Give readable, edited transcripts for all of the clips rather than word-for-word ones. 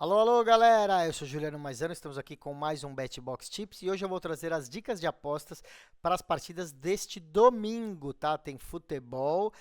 Alô, alô, galera! Eu sou Juliano Maisano, estamos aqui com mais um BetBox Tips e hoje eu vou trazer as dicas de apostas para as partidas deste domingo, tá? Tem futebol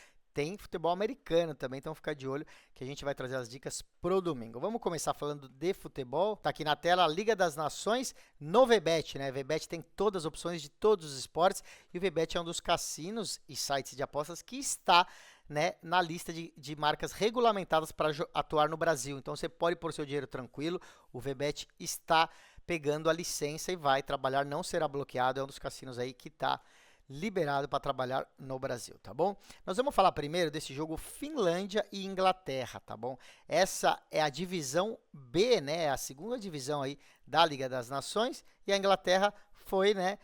americano também, então fica de olho que a gente vai trazer as dicas pro domingo. Vamos começar falando de futebol. Tá aqui na tela a Liga das Nações no VBet, né? VBet tem todas as opções de todos os esportes e o VBet é um dos cassinos e sites de apostas que está, né, na lista de marcas regulamentadas para atuar no Brasil. Então você pode pôr seu dinheiro tranquilo, o VBet está pegando a licença e vai trabalhar, não será bloqueado, é um dos cassinos aí que está liberado para trabalhar no Brasil, tá bom? Nós vamos falar primeiro desse jogo Finlândia e Inglaterra, tá bom? Essa é a divisão B, né, a segunda divisão aí da Liga das Nações, e a Inglaterra foi, né,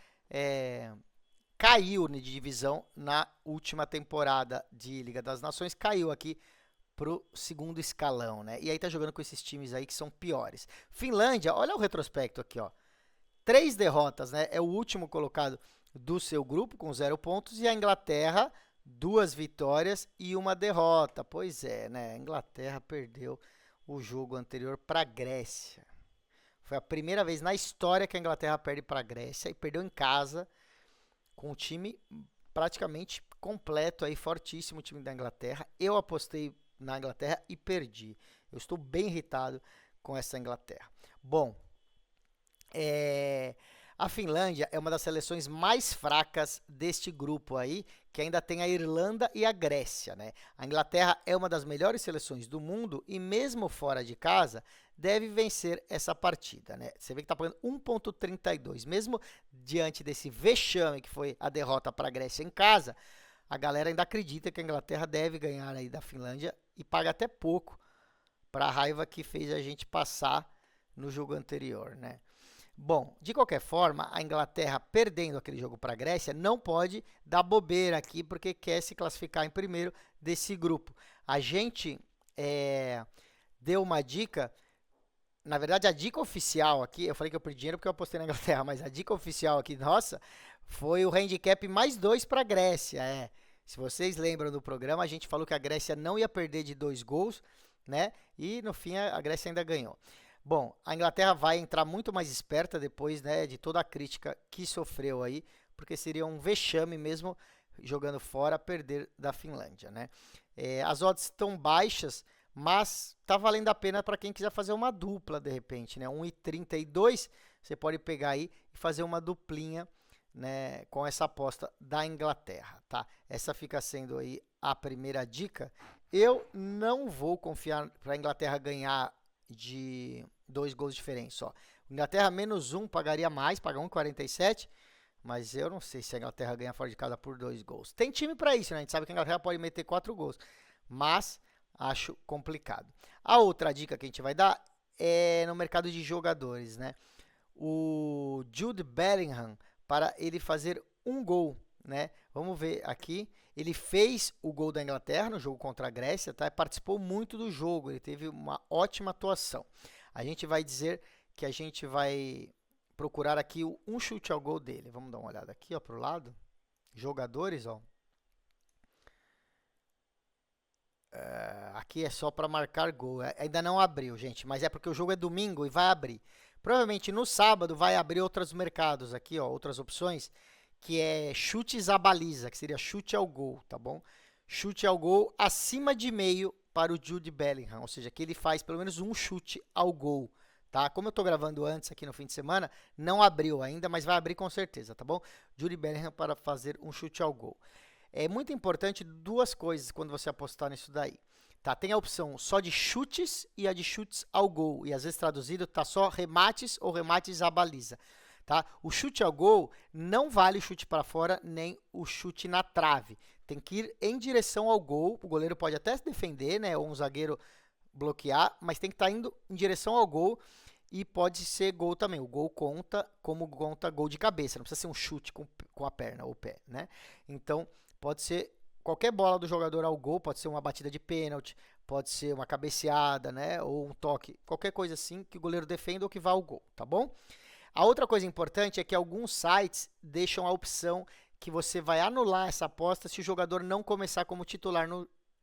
caiu de divisão na última temporada de Liga das Nações, caiu aqui pro segundo escalão, né? E aí tá jogando com esses times aí que são piores. Finlândia, olha o retrospecto aqui, ó. 3 derrotas, né? É o último colocado do seu grupo com 0 pontos e a Inglaterra 2 vitórias e 1 derrota. Pois é, né? A Inglaterra perdeu o jogo anterior para a Grécia. Foi a primeira vez na história que a Inglaterra perde para a Grécia e perdeu em casa com o time praticamente completo aí, fortíssimo o time da Inglaterra. Eu apostei na Inglaterra e perdi. Eu estou bem irritado com essa Inglaterra. Bom, a Finlândia é uma das seleções mais fracas deste grupo aí, que ainda tem a Irlanda e a Grécia, né? A Inglaterra é uma das melhores seleções do mundo e mesmo fora de casa deve vencer essa partida, né? Você vê que tá pagando 1,32, mesmo diante desse vexame que foi a derrota para a Grécia em casa, a galera ainda acredita que a Inglaterra deve ganhar aí da Finlândia e paga até pouco para a raiva que fez a gente passar no jogo anterior, né? Bom, de qualquer forma, a Inglaterra perdendo aquele jogo para a Grécia não pode dar bobeira aqui porque quer se classificar em primeiro desse grupo. A gente deu uma dica, na verdade a dica oficial aqui, eu falei que eu perdi dinheiro porque eu apostei na Inglaterra, mas a dica oficial aqui, nossa, foi o handicap +2 para a Grécia. Se vocês lembram do programa, a gente falou que a Grécia não ia perder de 2 gols, né? E no fim a Grécia ainda ganhou. Bom, a Inglaterra vai entrar muito mais esperta depois, né, de toda a crítica que sofreu aí, porque seria um vexame mesmo jogando fora perder da Finlândia, né? As odds estão baixas, mas tá valendo a pena para quem quiser fazer uma dupla de repente, né? 1,32 você pode pegar aí e fazer uma duplinha, né, com essa aposta da Inglaterra, tá? Essa fica sendo aí a primeira dica. Eu não vou confiar para a Inglaterra ganhar de 2 gols diferentes só. Inglaterra -1 pagaria mais, paga 1,47, mas eu não sei se a Inglaterra ganha fora de casa por 2 gols. Tem time para isso, né? A gente sabe que a Inglaterra pode meter 4 gols, mas acho complicado. A outra dica que a gente vai dar é no mercado de jogadores, né? O Jude Bellingham, para ele fazer 1 gol, né? Vamos ver aqui. Ele fez o gol da Inglaterra no jogo contra a Grécia, tá? Participou muito do jogo, ele teve uma ótima atuação. A gente vai dizer que a gente vai procurar aqui um chute ao gol dele. Vamos dar uma olhada aqui, ó, pro lado. Jogadores, ó. Aqui é só para marcar gol. Ainda não abriu, gente, mas é porque o jogo é domingo e vai abrir. Provavelmente no sábado vai abrir outros mercados aqui, ó, outras opções, que é chutes à baliza, que seria chute ao gol, tá bom? Chute ao gol acima de meio para o Jude Bellingham, ou seja, que ele faz pelo menos um chute ao gol, tá? Como eu estou gravando antes aqui no fim de semana, não abriu ainda, mas vai abrir com certeza, tá bom? Jude Bellingham para fazer um chute ao gol. É muito importante 2 coisas quando você apostar nisso daí. Tá, tem a opção só de chutes e a de chutes ao gol. E às vezes traduzido tá só remates ou remates à baliza. Tá? O chute ao gol não vale o chute para fora nem o chute na trave. Tem que ir em direção ao gol. O goleiro pode até se defender, né? Ou um zagueiro bloquear, mas tem que estar indo em direção ao gol. E pode ser gol também. O gol conta como conta gol de cabeça. Não precisa ser um chute com a perna ou o pé, né? Então, pode ser qualquer bola do jogador ao gol, pode ser uma batida de pênalti, pode ser uma cabeceada, né? Ou um toque, qualquer coisa assim que o goleiro defenda ou que vá ao gol, tá bom? A outra coisa importante é que alguns sites deixam a opção que você vai anular essa aposta se o jogador não começar como titular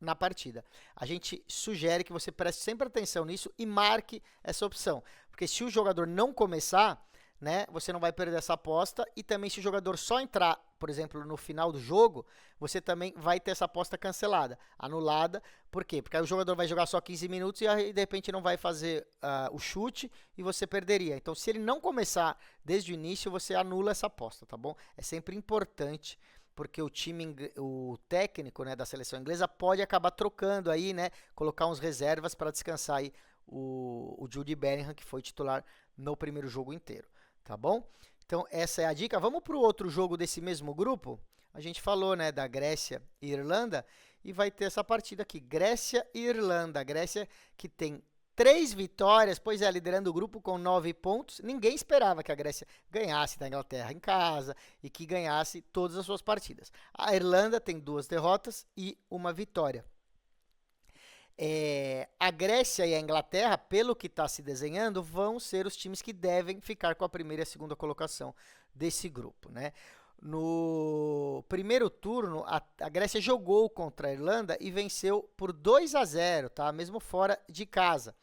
na partida. A gente sugere que você preste sempre atenção nisso e marque essa opção, porque se o jogador não começar, né, você não vai perder essa aposta, e também se o jogador só entrar, por exemplo, no final do jogo, você também vai ter essa aposta cancelada, anulada. Por quê? Porque aí o jogador vai jogar só 15 minutos e aí de repente não vai fazer o chute e você perderia. Então, se ele não começar desde o início, você anula essa aposta, tá bom? É sempre importante, porque o técnico, né, da seleção inglesa pode acabar trocando aí, né, colocar uns reservas para descansar aí o Jude Bellingham, que foi titular no primeiro jogo inteiro, tá bom? Então essa é a dica. Vamos para o outro jogo desse mesmo grupo. A gente falou, né, da Grécia e Irlanda, e vai ter essa partida aqui, Grécia e Irlanda. A Grécia que tem 3 vitórias, pois é, liderando o grupo com 9 pontos. Ninguém esperava que a Grécia ganhasse da Inglaterra em casa e que ganhasse todas as suas partidas. A Irlanda tem 2 derrotas e 1 vitória. A Grécia e a Inglaterra, pelo que está se desenhando, vão ser os times que devem ficar com a primeira e a segunda colocação desse grupo, né? No primeiro turno, a Grécia jogou contra a Irlanda e venceu por 2-0, tá? Mesmo fora de casa.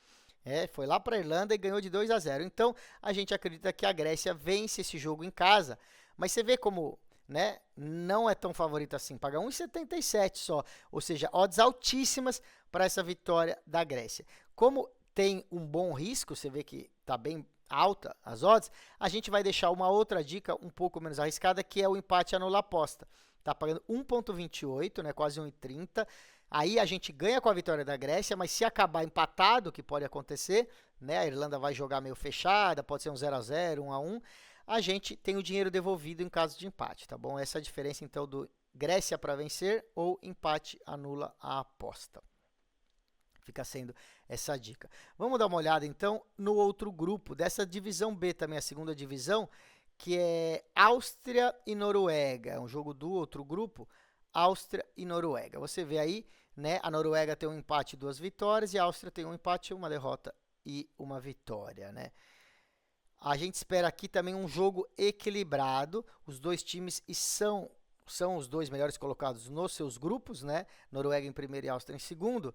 Foi lá para a Irlanda e ganhou de 2-0. Então, a gente acredita que a Grécia vence esse jogo em casa, mas você vê como, né, não é tão favorito assim, paga 1,77 só, ou seja, odds altíssimas para essa vitória da Grécia. Como tem um bom risco, você vê que está bem alta as odds, a gente vai deixar uma outra dica um pouco menos arriscada, que é o empate anula aposta. Tá pagando 1,28, né, quase 1,30. Aí a gente ganha com a vitória da Grécia, mas se acabar empatado, que pode acontecer, né, a Irlanda vai jogar meio fechada, pode ser um 0-0, 1-1, a gente tem o dinheiro devolvido em caso de empate, tá bom? Essa é a diferença, então, do Grécia para vencer ou empate anula a aposta. Fica sendo essa dica. Vamos dar uma olhada, então, no outro grupo, dessa divisão B também, a segunda divisão, que é Áustria e Noruega. É um jogo do outro grupo, Áustria e Noruega. Você vê aí, né, a Noruega tem um empate e 2 vitórias, e a Áustria tem um empate, 1 derrota e 1 vitória, né? A gente espera aqui também um jogo equilibrado. Os dois times são os 2 melhores colocados nos seus grupos, né? Noruega em primeiro e Áustria em segundo.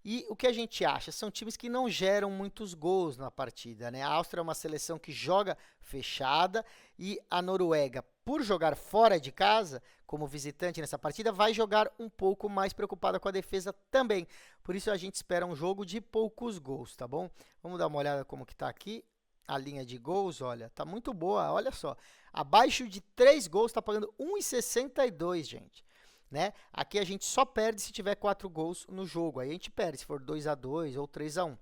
E o que a gente acha? São times que não geram muitos gols na partida, né? A Áustria é uma seleção que joga fechada, e a Noruega, por jogar fora de casa, como visitante nessa partida, vai jogar um pouco mais preocupada com a defesa também. Por isso a gente espera um jogo de poucos gols, tá bom? Vamos dar uma olhada como que tá aqui. A linha de gols, olha, tá muito boa, olha só. Abaixo de 3 gols, tá pagando 1,62, gente. Né? Aqui a gente só perde se tiver 4 gols no jogo. Aí a gente perde se for 2-2 ou 3-1.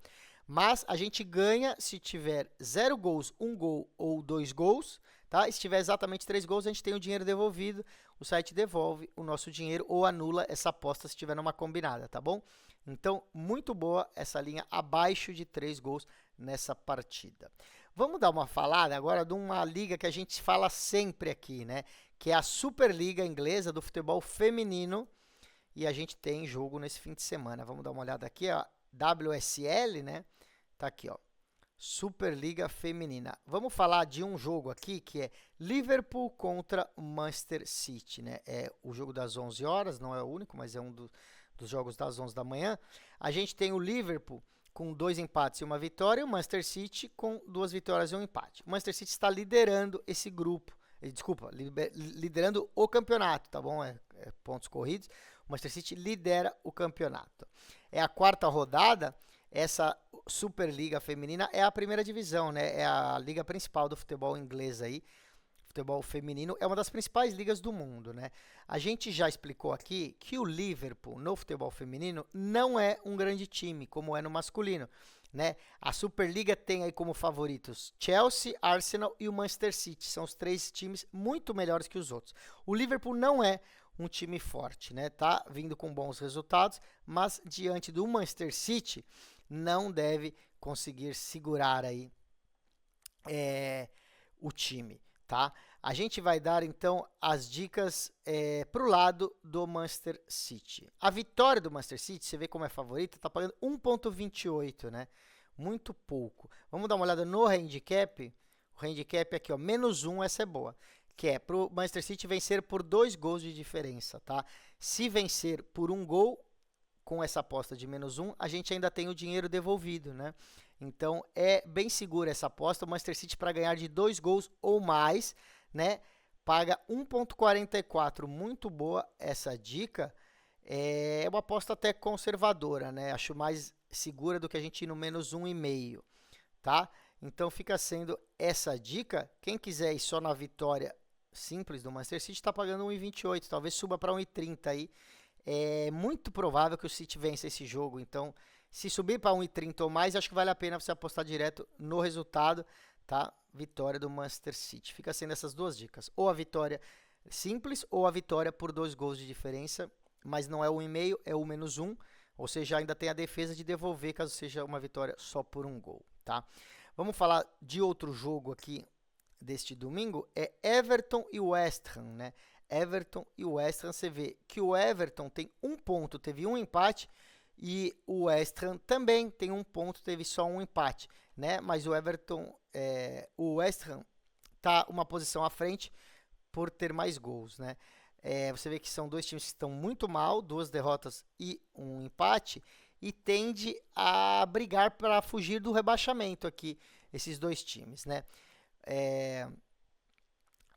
Mas a gente ganha se tiver 0 gols, 1 gol ou 2 gols. Tá? E se tiver exatamente 3 gols, a gente tem o dinheiro devolvido. O site devolve o nosso dinheiro ou anula essa aposta se tiver numa combinada, tá bom? Então, muito boa essa linha abaixo de 3 gols nessa partida. Vamos dar uma falada agora de uma liga que a gente fala sempre aqui, né? Que é a Superliga Inglesa do futebol feminino. E a gente tem jogo nesse fim de semana. Vamos dar uma olhada aqui, ó. WSL, né? Tá aqui, ó. Superliga Feminina. Vamos falar de um jogo aqui que é Liverpool contra Manchester City, né? É o jogo das 11 horas, não é o único, mas é um dos jogos das 11 da manhã. A gente tem o Liverpool com 2 empates e 1 vitória, e o Manchester City com 2 vitórias e 1 empate. O Manchester City está liderando esse grupo, liderando o campeonato, tá bom? Pontos corridos. O Manchester City lidera o campeonato. É a 4ª rodada. Essa Superliga Feminina é a primeira divisão, né? É a liga principal do futebol inglês aí. Futebol feminino é uma das principais ligas do mundo, né? A gente já explicou aqui que o Liverpool no futebol feminino não é um grande time, como é no masculino, né? A Superliga tem aí como favoritos Chelsea, Arsenal e o Manchester City. São os 3 times muito melhores que os outros. O Liverpool não é um time forte, né? Tá vindo com bons resultados, mas diante do Manchester City não deve conseguir segurar aí o time, tá? A gente vai dar, então, as dicas para o lado do Manchester City. A vitória do Manchester City, você vê como é favorita, está pagando 1,28, né? Muito pouco. Vamos dar uma olhada no handicap. O handicap aqui, ó, -1, essa é boa. Que é para o Manchester City vencer por 2 gols de diferença, tá? Se vencer por 1 gol, com essa aposta de -1, a gente ainda tem o dinheiro devolvido, né? Então, é bem segura essa aposta. O Manchester City, para ganhar de 2 gols ou mais, né, paga 1,44. Muito boa essa dica. É uma aposta até conservadora, né? Acho mais segura do que a gente ir no -1,5, tá? Então, fica sendo essa dica. Quem quiser ir só na vitória simples do Manchester City, está pagando 1,28. Talvez suba para 1,30 aí. É muito provável que o City vença esse jogo. Então, se subir para 1,30 ou mais, acho que vale a pena você apostar direto no resultado, tá? Vitória do Manchester City. Fica sendo essas duas dicas. Ou a vitória simples, ou a vitória por 2 gols de diferença. Mas não é o 1,5, é o -1. Ou seja, ainda tem a defesa de devolver, caso seja uma vitória só por 1 gol, tá? Vamos falar de outro jogo aqui deste domingo. É Everton e West Ham, né? Everton e West Ham, você vê que o Everton tem 1 ponto, teve 1 empate, e o West Ham também tem 1 ponto, teve só 1 empate, né? Mas o Everton, o West Ham tá uma posição à frente por ter mais gols, né? Você vê que são 2 times que estão muito mal, 2 derrotas e 1 empate, e tende a brigar para fugir do rebaixamento aqui, esses 2 times, né?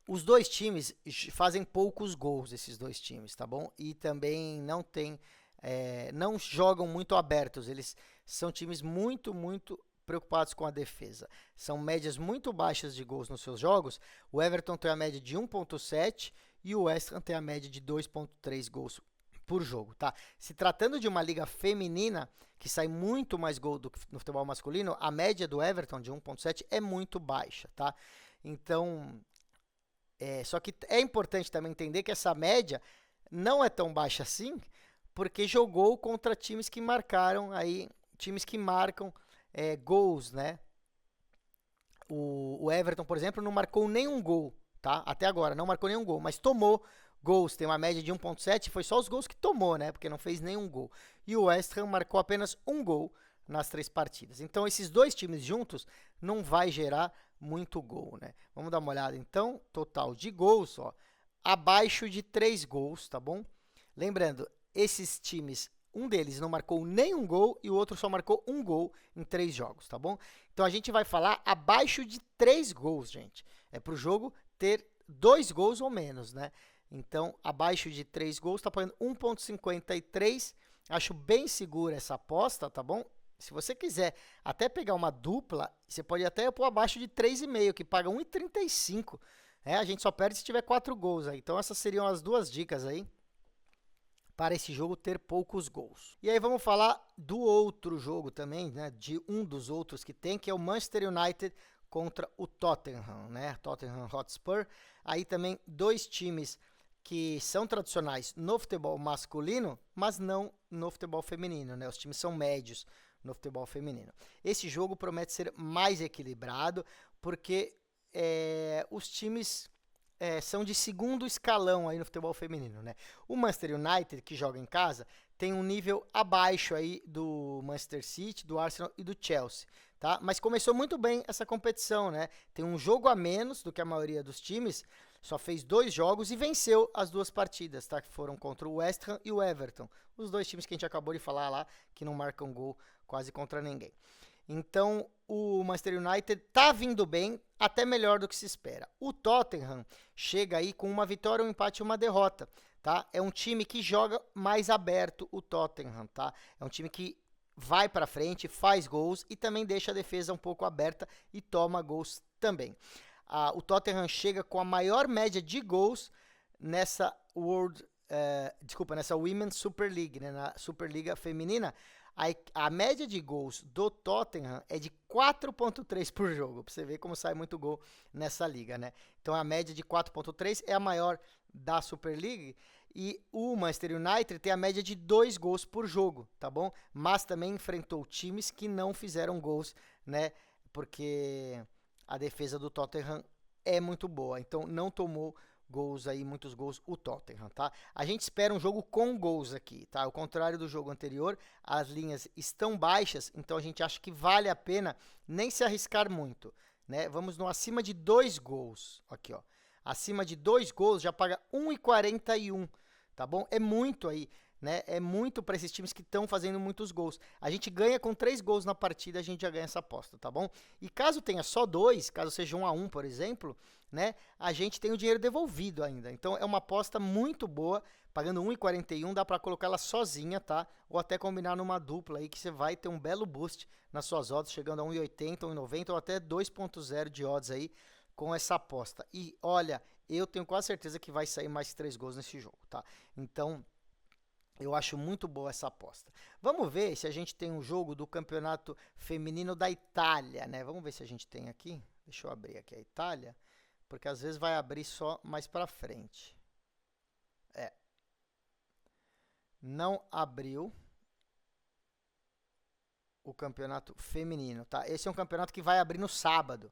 Os 2 times fazem poucos gols, esses 2 times, tá bom? E também não jogam muito abertos, eles são times muito preocupados com a defesa. São médias muito baixas de gols nos seus jogos. O Everton tem a média de 1,7 e o West Ham tem a média de 2,3 gols por jogo, tá? Se tratando de uma liga feminina, que sai muito mais gol do que no futebol masculino, a média do Everton de 1,7 é muito baixa, tá? Então, só que é importante também entender que essa média não é tão baixa assim, porque jogou contra times que marcaram aí, times que marcam gols, né? O Everton, por exemplo, não marcou nenhum gol, tá? Até agora, não marcou nenhum gol, mas tomou gols, tem uma média de 1,7, foi só os gols que tomou, né? Porque não fez nenhum gol. E o West Ham marcou apenas 1 gol nas 3 partidas. Então, esses 2 times juntos não vai gerar muito gol, né? Vamos dar uma olhada, então, total de gols, ó, abaixo de 3 gols, tá bom? Lembrando, esses times, um deles não marcou nenhum gol e o outro só marcou 1 gol em 3 jogos, tá bom? Então, a gente vai falar abaixo de 3 gols, gente. É para o jogo ter 2 gols ou menos, né? Então, abaixo de 3 gols, está pagando 1,53. Acho bem segura essa aposta, tá bom? Se você quiser até pegar uma dupla, você pode até pôr abaixo de 3,5, que paga 1,35. A gente só perde se tiver 4 gols aí. Então, essas seriam as 2 dicas aí para esse jogo ter poucos gols. E aí vamos falar do outro jogo também, né? De um dos outros que tem, que é o Manchester United contra o Tottenham, né? Tottenham Hotspur. Aí também 2 times que são tradicionais no futebol masculino, mas não no futebol feminino, né? Os times são médios no futebol feminino. Esse jogo promete ser mais equilibrado, porque os times são de segundo escalão aí no futebol feminino, né? O Manchester United, que joga em casa, tem um nível abaixo aí do Manchester City, do Arsenal e do Chelsea, tá? Mas começou muito bem essa competição, né? Tem um jogo a menos do que a maioria dos times, só fez 2 jogos e venceu as 2 partidas, tá? Que foram contra o West Ham e o Everton. Os 2 times que a gente acabou de falar lá, que não marcam gol quase contra ninguém. Então, o Manchester United tá vindo bem, até melhor do que se espera. O Tottenham chega aí com uma vitória, um empate e uma derrota, tá? É um time que joga mais aberto, o Tottenham, tá? É um time que vai para frente, faz gols e também deixa a defesa um pouco aberta e toma gols também. O Tottenham chega com a maior média de gols nessa nessa Women's Super League, né, na Superliga Feminina. A média de gols do Tottenham é de 4,3 por jogo, para você ver como sai muito gol nessa liga, né? Então a média de 4,3 é a maior da Super League, e o Manchester United tem a média de 2 gols por jogo, tá bom? Mas também enfrentou times que não fizeram gols, né? Porque a defesa do Tottenham é muito boa, então não tomou gols aí, muitos gols, o Tottenham, tá? A gente espera um jogo com gols aqui, tá? Ao contrário do jogo anterior, as linhas estão baixas, então a gente acha que vale a pena nem se arriscar muito, né? Vamos no acima de 2 gols, aqui, ó. Acima de 2 gols já paga 1,41, tá bom? É muito aí. né? É muito para esses times que estão fazendo muitos gols. A gente ganha com 3 gols na partida, a gente já ganha essa aposta, tá bom? E caso tenha só 2, caso seja 1-1, por exemplo, né? A gente tem o dinheiro devolvido ainda. Então é uma aposta muito boa, pagando 1,41, dá para colocar ela sozinha, tá? Ou até combinar numa dupla aí que você vai ter um belo boost nas suas odds, chegando a 1,80, 1,90 ou até 2,0 de odds aí com essa aposta. E olha, eu tenho quase certeza que vai sair mais 3 gols nesse jogo, tá? Então, eu acho muito boa essa aposta. Vamos ver se a gente tem um jogo do campeonato feminino da Itália, né? Vamos ver se a gente tem aqui. Deixa eu abrir aqui a Itália, porque às vezes vai abrir só mais pra frente. Não abriu o campeonato feminino, tá? Esse é um campeonato que vai abrir no sábado,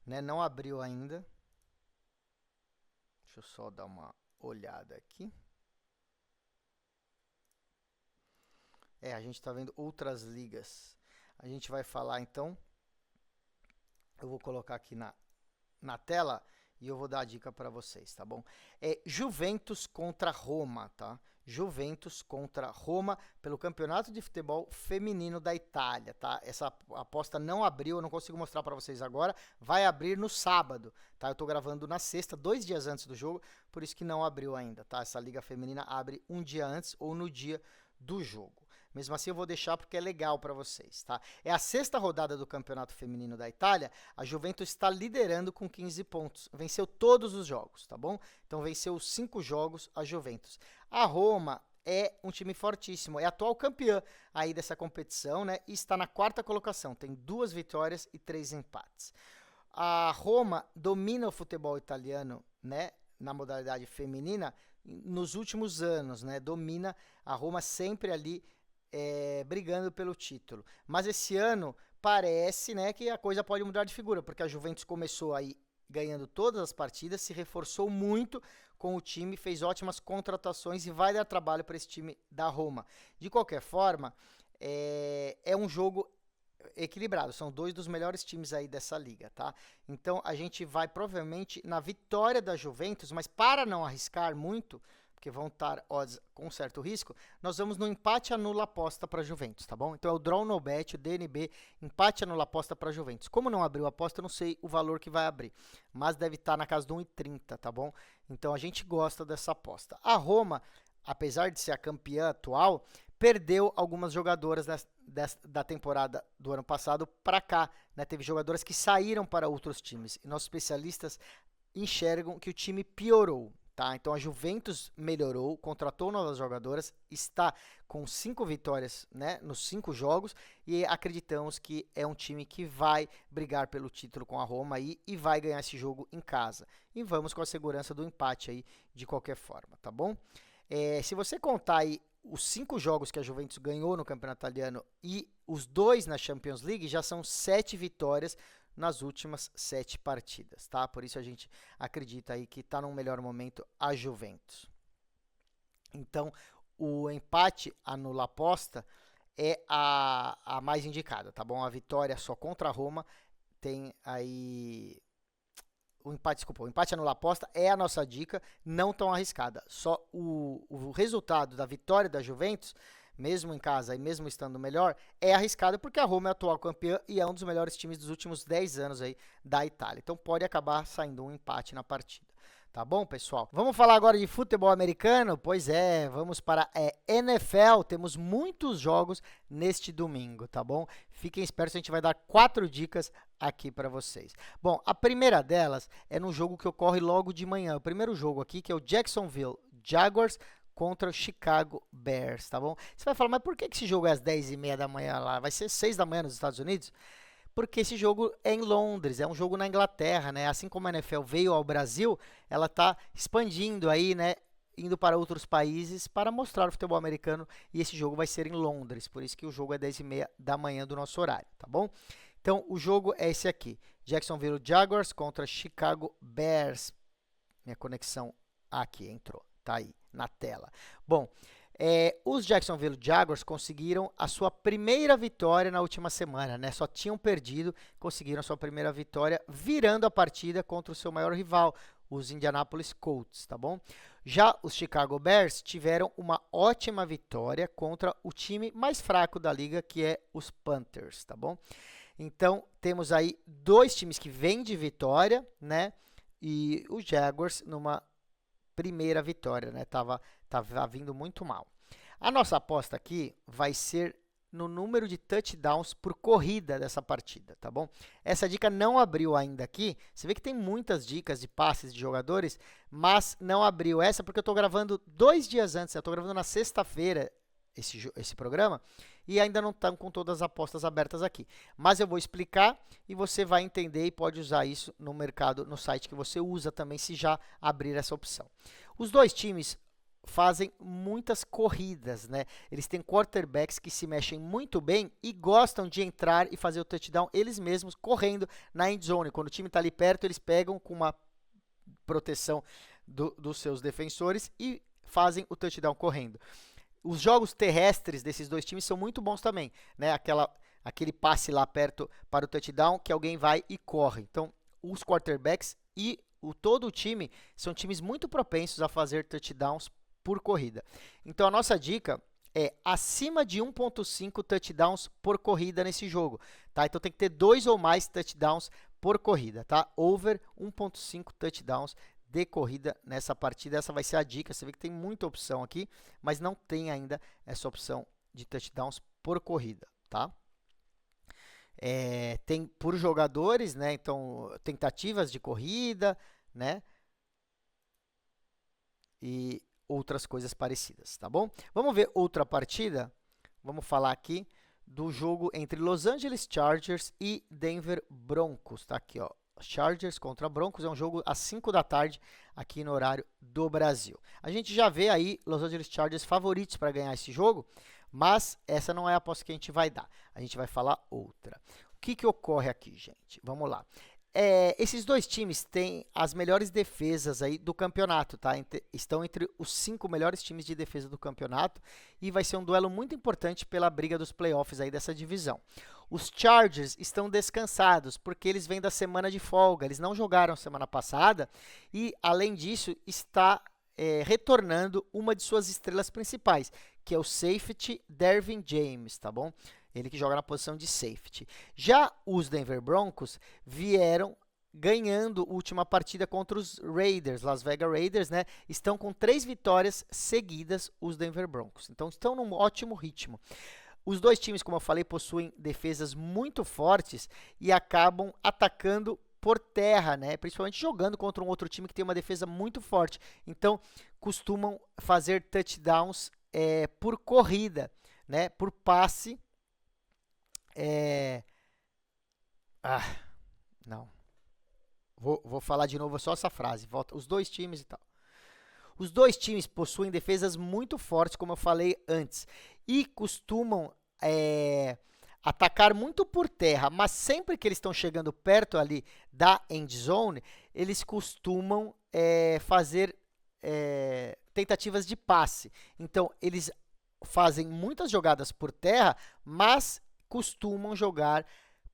né? Não abriu ainda. Deixa eu só dar uma olhada aqui. A gente tá vendo outras ligas. A gente vai falar então. Eu vou colocar aqui na tela e eu vou dar a dica para vocês, tá bom? É Juventus contra Roma, tá? Juventus contra Roma pelo Campeonato de Futebol Feminino da Itália, tá? Essa aposta não abriu, eu não consigo mostrar para vocês agora, vai abrir no sábado, tá? Eu tô gravando na sexta, 2 dias antes do jogo, por isso que não abriu ainda, tá? Essa liga feminina abre um dia antes ou no dia do jogo. Mesmo assim, eu vou deixar porque é legal para vocês, tá? É a 6ª rodada do Campeonato Feminino da Itália. A Juventus está liderando com 15 pontos. Venceu todos os jogos, tá bom? Então, venceu os 5 jogos a Juventus. A Roma é um time fortíssimo. É atual campeã aí dessa competição, né? E está na 4ª colocação. Tem 2 vitórias e 3 empates. A Roma domina o futebol italiano, né? Na modalidade feminina nos últimos anos, né? Domina a Roma sempre ali brigando pelo título. Mas esse ano parece, né, que a coisa pode mudar de figura, porque a Juventus começou aí ganhando todas as partidas, se reforçou muito com o time, fez ótimas contratações e vai dar trabalho para esse time da Roma. De qualquer forma, é um jogo equilibrado, são 2 dos melhores times aí dessa liga, tá? Então a gente vai provavelmente na vitória da Juventus, mas para não arriscar muito, porque vão estar odds com certo risco, nós vamos no empate anula aposta para Juventus, tá bom? Então é o Draw No Bet, o DNB, empate anula aposta para Juventus. Como não abriu a aposta, eu não sei o valor que vai abrir, mas deve estar na casa de 1,30, tá bom? Então a gente gosta dessa aposta. A Roma, apesar de ser a campeã atual, perdeu algumas jogadoras da temporada do ano passado para cá, né? Teve jogadoras que saíram para outros times, e nossos especialistas enxergam que o time piorou. Tá? Então a Juventus melhorou, contratou novas jogadoras, está com 5 vitórias, né, nos 5 jogos e acreditamos que é um time que vai brigar pelo título com a Roma aí e vai ganhar esse jogo em casa. E vamos com a segurança do empate aí de qualquer forma, tá bom? Se você contar aí os 5 jogos que a Juventus ganhou no Campeonato Italiano e os 2 na Champions League, já são 7 vitórias nas últimas 7 partidas, tá? Por isso a gente acredita aí que está num melhor momento a Juventus. Então, o empate anula aposta é a mais indicada, tá bom? A vitória só contra a Roma tem aí... O empate anula aposta é a nossa dica, não tão arriscada. Só o resultado da vitória da Juventus, mesmo em casa e mesmo estando melhor, é arriscado porque a Roma é a atual campeã e é um dos melhores times dos últimos 10 anos aí da Itália. Então pode acabar saindo um empate na partida. Tá bom, pessoal? Vamos falar agora de futebol americano? Pois é, vamos para NFL. Temos muitos jogos neste domingo, tá bom? Fiquem espertos, a gente vai dar 4 dicas aqui para vocês. Bom, a primeira delas é no jogo que ocorre logo de manhã. O primeiro jogo aqui, que é o Jacksonville Jaguars contra o Chicago Bears, tá bom? Você vai falar, mas por que esse jogo é às 10h30 da manhã lá? Vai ser 6 da manhã nos Estados Unidos? Porque esse jogo é em Londres, é um jogo na Inglaterra, né? Assim como a NFL veio ao Brasil, ela está expandindo aí, né? Indo para outros países para mostrar o futebol americano e esse jogo vai ser em Londres, por isso que o jogo é 10h30 da manhã do nosso horário, tá bom? Então, o jogo é esse aqui, Jacksonville Jaguars contra Chicago Bears. Minha conexão aqui entrou, tá aí na tela. Bom, os Jacksonville Jaguars conseguiram a sua primeira vitória na última semana, né? Só tinham perdido, conseguiram a sua primeira vitória, virando a partida contra o seu maior rival, os Indianapolis Colts, tá bom? Já os Chicago Bears tiveram uma ótima vitória contra o time mais fraco da liga, que é os Panthers, tá bom? Então, temos aí dois times que vêm de vitória, né? E o Jaguars numa primeira vitória, né? Tava vindo muito mal. A nossa aposta aqui vai ser no número de touchdowns por corrida dessa partida, tá bom? Essa dica não abriu ainda aqui. Você vê que tem muitas dicas de passes de jogadores, mas não abriu essa porque eu estou gravando 2 dias antes. Eu estou gravando na sexta-feira esse programa e ainda não estão com todas as apostas abertas aqui. Mas eu vou explicar e você vai entender e pode usar isso no mercado, no site que você usa também, se já abrir essa opção. Os dois times fazem muitas corridas, né? Eles têm quarterbacks que se mexem muito bem e gostam de entrar e fazer o touchdown eles mesmos correndo na end zone. Quando o time está ali perto, eles pegam com uma proteção dos seus defensores e fazem o touchdown correndo. Os jogos terrestres desses dois times são muito bons também, né? Aquele passe lá perto para o touchdown que alguém vai e corre. Então, os quarterbacks e todo o time são times muito propensos a fazer touchdowns por corrida. Então, a nossa dica é acima de 1.5 touchdowns por corrida nesse jogo, tá? Então, tem que ter 2 ou mais touchdowns por corrida, tá? Over 1.5 touchdowns de corrida nessa partida. Essa vai ser a dica. Você vê que tem muita opção aqui, mas não tem ainda essa opção de touchdowns por corrida, tá? Tem por jogadores, né? Então, tentativas de corrida, né? E outras coisas parecidas, tá bom? Vamos ver outra partida? Vamos falar aqui do jogo entre Los Angeles Chargers e Denver Broncos, tá aqui, ó. Chargers contra Broncos é um jogo às 5 da tarde aqui no horário do Brasil. A gente já vê aí Los Angeles Chargers favoritos para ganhar esse jogo, mas essa não é a aposta que a gente vai dar. A gente vai falar outra. O que ocorre aqui, gente? Vamos lá. Esses dois times têm as melhores defesas aí do campeonato, tá? Estão entre os 5 melhores times de defesa do campeonato e vai ser um duelo muito importante pela briga dos playoffs aí dessa divisão. Os Chargers estão descansados porque eles vêm da semana de folga, eles não jogaram semana passada e, além disso, está retornando uma de suas estrelas principais, que é o safety Derwin James, tá bom? Ele que joga na posição de safety. Já os Denver Broncos vieram ganhando a última partida contra os Raiders, Las Vegas Raiders, né? Estão com 3 vitórias seguidas os Denver Broncos. Então, estão num ótimo ritmo. Os dois times, como eu falei, possuem defesas muito fortes e acabam atacando por terra, né? Principalmente jogando contra um outro time que tem uma defesa muito forte. Então, costumam fazer touchdowns por corrida, né? Por passe. Não. Vou falar de novo só essa frase. Volta os dois times e tal. Os dois times possuem defesas muito fortes, como eu falei antes, e costumam atacar muito por terra, mas sempre que eles estão chegando perto ali da end zone, eles costumam fazer tentativas de passe. Então, eles fazem muitas jogadas por terra, mas costumam jogar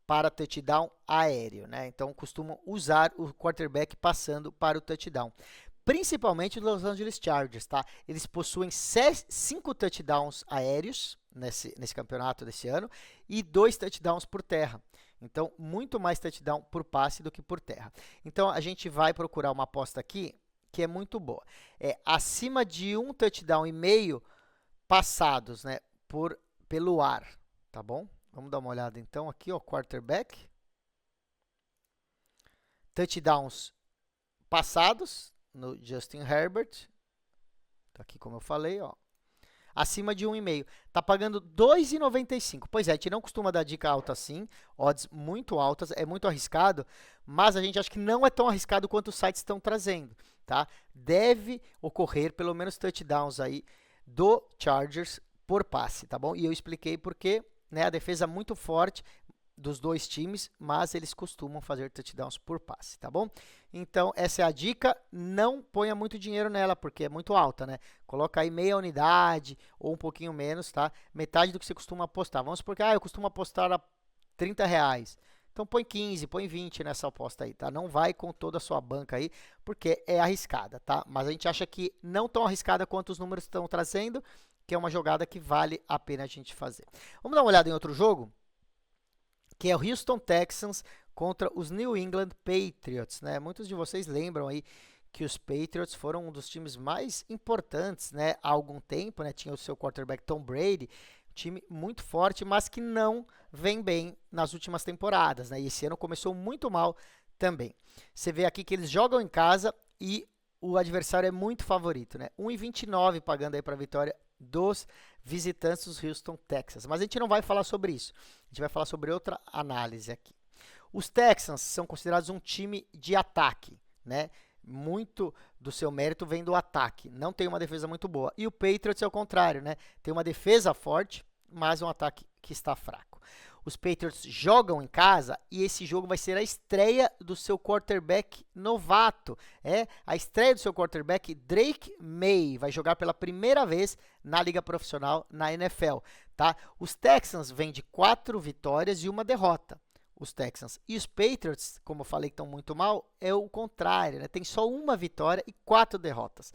para touchdown aéreo, né? Então, costumam usar o quarterback passando para o touchdown. Principalmente os Los Angeles Chargers, tá? Eles possuem 5 touchdowns aéreos nesse campeonato desse ano e 2 touchdowns por terra. Então, muito mais touchdown por passe do que por terra. Então, a gente vai procurar uma aposta aqui que é muito boa. Acima de 1 touchdown e meio passados, né, pelo ar, tá bom? Vamos dar uma olhada então aqui, ó, quarterback. Touchdowns passados no Justin Herbert. Tá aqui como eu falei, ó. Acima de 1,5. Tá pagando 2,95. Pois é, a gente não costuma dar dica alta assim, odds muito altas, é muito arriscado, mas a gente acha que não é tão arriscado quanto os sites estão trazendo, tá? Deve ocorrer pelo menos touchdowns aí do Chargers por passe, tá bom? E eu expliquei porque, né, a defesa é muito forte dos dois times, mas eles costumam fazer touchdowns por passe, tá bom? Então, essa é a dica. Não ponha muito dinheiro nela, porque é muito alta, né? Coloca aí meia unidade ou um pouquinho menos, tá? Metade do que você costuma apostar. Vamos supor que eu costumo apostar a R$30. Então põe 15, põe 20 nessa aposta aí, tá? Não vai com toda a sua banca aí, porque é arriscada, tá? Mas a gente acha que não tão arriscada quanto os números estão trazendo, que é uma jogada que vale a pena a gente fazer. Vamos dar uma olhada em outro jogo, que é o Houston Texans contra os New England Patriots, né? Muitos de vocês lembram aí que os Patriots foram um dos times mais importantes, né, há algum tempo, né? Tinha o seu quarterback Tom Brady, time muito forte, mas que não vem bem nas últimas temporadas, né? E esse ano começou muito mal também. Você vê aqui que eles jogam em casa e o adversário é muito favorito, né? 1,29 pagando aí para a vitória dos visitantes dos Houston Texans. Mas a gente não vai falar sobre isso. A gente vai falar sobre outra análise aqui. Os Texans são considerados um time de ataque, né? Muito do seu mérito vem do ataque. Não tem uma defesa muito boa. E o Patriots é o contrário, né? Tem uma defesa forte, mas um ataque que está fraco. Os Patriots jogam em casa e esse jogo vai ser a estreia do seu quarterback novato. A estreia do seu quarterback Drake May. Vai jogar pela primeira vez na liga profissional na NFL, tá? Os Texans vêm de 4 vitórias e uma derrota. Os Texans e os Patriots, como eu falei que estão muito mal, é o contrário, né? Tem só uma vitória e 4 derrotas.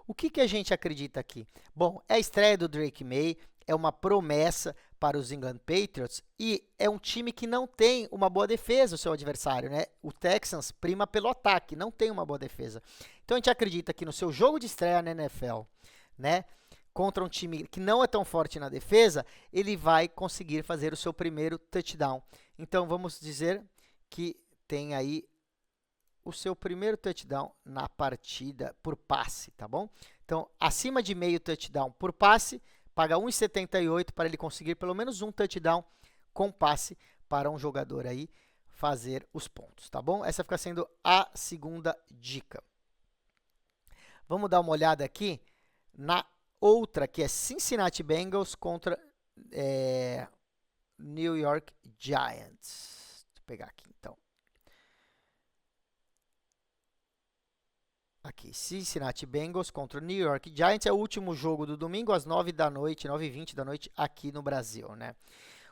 O que a gente acredita aqui? Bom, é a estreia do Drake May, é uma promessa para os England Patriots e é um time que não tem uma boa defesa, o seu adversário, né? O Texans prima pelo ataque, não tem uma boa defesa. Então a gente acredita que no seu jogo de estreia na NFL, né? Contra um time que não é tão forte na defesa, ele vai conseguir fazer o seu primeiro touchdown. Então, vamos dizer que tem aí o seu primeiro touchdown na partida por passe, tá bom? Então, acima de meio touchdown por passe, paga 1,78 para ele conseguir pelo menos um touchdown com passe para um jogador aí fazer os pontos, tá bom? Essa fica sendo a segunda dica. Vamos dar uma olhada aqui na outra, que é Cincinnati Bengals contra New York Giants. Deixa eu pegar aqui, então. Aqui, Cincinnati Bengals contra New York Giants. É o último jogo do domingo, às 9 da noite, 9h20 da noite, aqui no Brasil, né?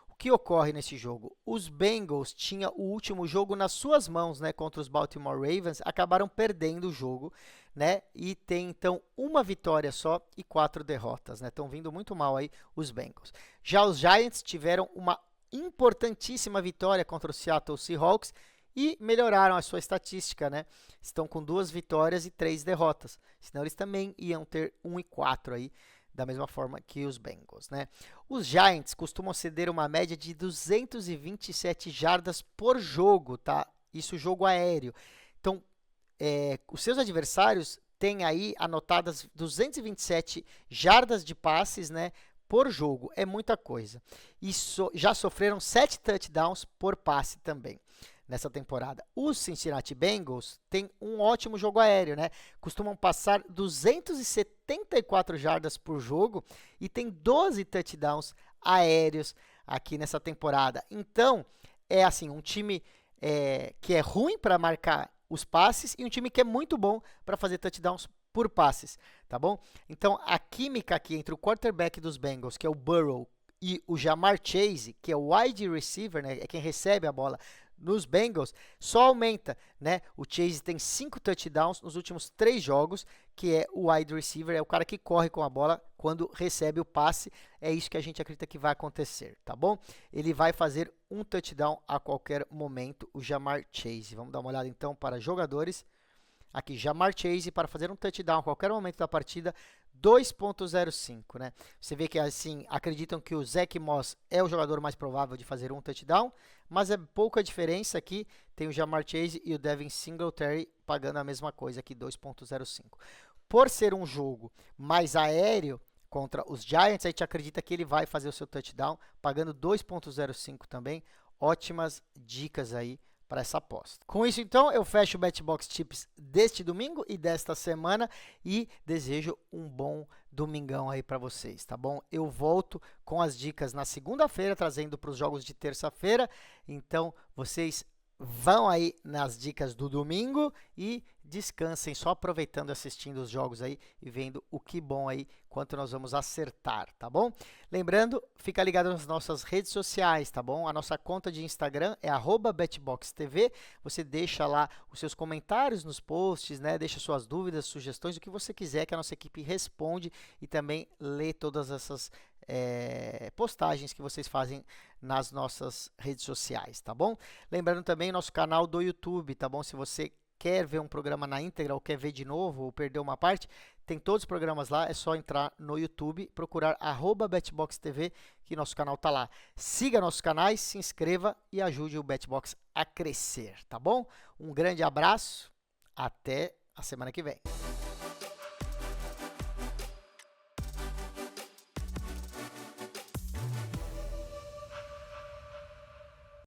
O que ocorre nesse jogo? Os Bengals tinham o último jogo nas suas mãos, né, contra os Baltimore Ravens, acabaram perdendo o jogo, né, e tem então uma vitória só e 4 derrotas, né, estão vindo muito mal aí os Bengals. Já os Giants tiveram uma importantíssima vitória contra o Seattle Seahawks e melhoraram a sua estatística, né, estão com 2 vitórias e 3 derrotas, senão eles também iam ter 1-4 aí, da mesma forma que os Bengals, né? Os Giants costumam ceder uma média de 227 jardas por jogo, tá? Isso jogo aéreo. Então, os seus adversários têm aí anotadas 227 jardas de passes, né, por jogo. É muita coisa. E já sofreram 7 touchdowns por passe também nessa temporada. Os Cincinnati Bengals têm um ótimo jogo aéreo, né? Costumam passar 274 jardas por jogo e tem 12 touchdowns aéreos aqui nessa temporada. Então, é assim, um time que é ruim para marcar os passes e um time que é muito bom para fazer touchdowns por passes, tá bom? Então, a química aqui entre o quarterback dos Bengals, que é o Burrow, e o Ja'Marr Chase, que é o wide receiver, né, é quem recebe a bola nos Bengals, só aumenta, né? O Chase tem 5 touchdowns nos últimos 3 jogos, que é o wide receiver, é o cara que corre com a bola quando recebe o passe. É isso que a gente acredita que vai acontecer, tá bom? Ele vai fazer um touchdown a qualquer momento, o Ja'Marr Chase. Vamos dar uma olhada então para jogadores. Aqui, Ja'Marr Chase para fazer um touchdown a qualquer momento da partida, 2.05, né? Você vê que assim, acreditam que o Zach Moss é o jogador mais provável de fazer um touchdown, mas é pouca diferença aqui, tem o Ja'Marr Chase e o Devin Singletary pagando a mesma coisa aqui, 2.05. Por ser um jogo mais aéreo contra os Giants, a gente acredita que ele vai fazer o seu touchdown, pagando 2.05 também. Ótimas dicas aí para essa aposta. Com isso, então, eu fecho o BetBox Tips deste domingo e desta semana e desejo um bom domingão aí para vocês, tá bom? Eu volto com as dicas na segunda-feira, trazendo para os jogos de terça-feira. Então, vocês vão aí nas dicas do domingo e descansem só aproveitando e assistindo os jogos aí e vendo o que bom aí, quanto nós vamos acertar, tá bom? Lembrando, fica ligado nas nossas redes sociais, tá bom? A nossa conta de Instagram é @betboxtv. Você deixa lá os seus comentários nos posts, né? Deixa suas dúvidas, sugestões, o que você quiser que a nossa equipe responde e também lê todas essas postagens que vocês fazem nas nossas redes sociais, tá bom? Lembrando também nosso canal do YouTube, tá bom? Se você quer ver um programa na íntegra ou quer ver de novo ou perdeu uma parte, tem todos os programas lá, é só entrar no YouTube, procurar @betboxtv, que nosso canal tá lá. Siga nossos canais, se inscreva e ajude o Betbox a crescer, tá bom? Um grande abraço, até a semana que vem.